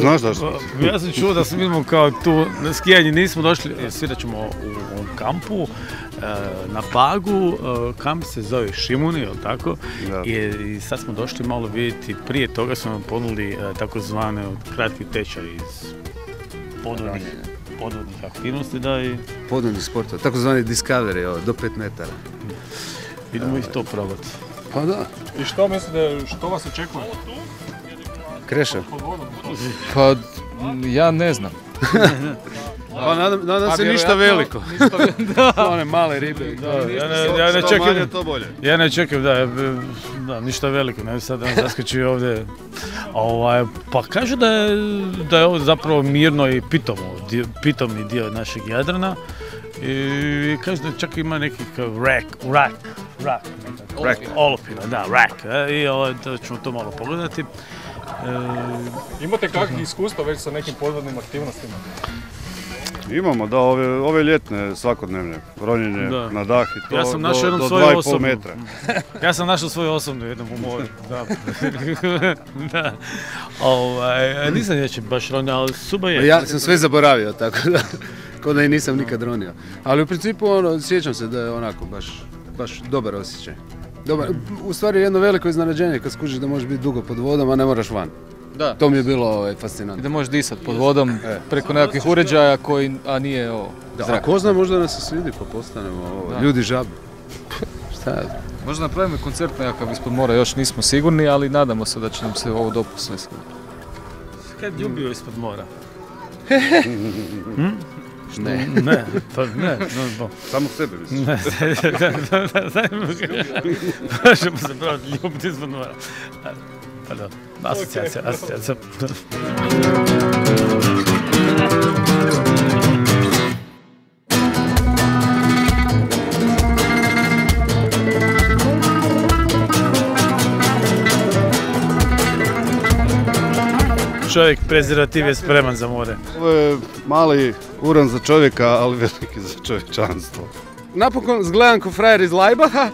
znaš zašto? Ja sam čuo da smo idemo kao tu na skijanje, nismo došli, svirat ćemo u kampu, na Pagu, kamp se zove Šimuni, jel tako? Da. I sad smo došli malo vidjeti, prije toga smo nam ponudili takozvane kratki tečaj iz podvodnih aktivnosti, da, i Podvodnih sporta, takozvani Discovery, do 5 metara. idemo i to probati. Pa da. I što mislite, što vas očekuje? Kreša. Pa, ja ne znam. Pa nadam se ništa veliko. One male ribe. Ja ne čekam, da, ništa veliko, ne sad da zaskači ovdje. Pa kažu da je ovo zapravo mirno i pitomni dio našeg Jadrana. I kažu da čak ima neki olupina, da, rak. I da ćemo to malo pogledati. Imate kakvih iskustva već sa nekim podvodnim aktivnostima? Imamo, da, ove ljetne svakodnevne, ronjenje na dah i to ja sam našao do jednom svoju 2,5 osobnu. metra. Ja sam našao svoju osobnu jednom u moru, da. Nisam neće baš ronio, ali suba je. Ja sam sve zaboravio, tako da, kao da i nisam nikad ronio. Ali u principu, sjećam se da je onako baš dobar osjećaj. Dobar, u stvari jedno veliko iznenađenje kad skužiš da možeš biti dugo pod vodom, a ne moraš van. Da. To mi je bilo fascinantno. I da možeš disati pod vodom preko nekakvih uređaja a nije zrak. A ko zna, možda nas se svidi pa postanemo ljudi žabe. Šta je? Možda napravimo koncert nekakav ispod mora, još nismo sigurni, ali nadamo se da će nam se ovo dopust sve sigurno. Kad ljubio ispod mora? Ne. Ne, pa ne. Samo sebe misliš. Možemo se praviti ljubiti ispod mora. Pa da, asocijacija. Čovjek prezervativ je spreman za more. Ovo je mali uran za čovjeka, ali veliki za čovječanstvo. Napokon zgledam ko frajer iz Lajbaha.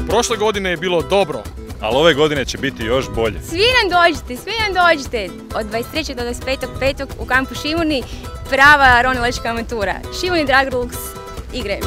Prošle godine je bilo dobro, ali ove godine će biti još bolje. Svi nam dođite, od 23. do 25.5. u kampu Šimuni, prava ronilačka avantura. Šimuni Dragrux igre.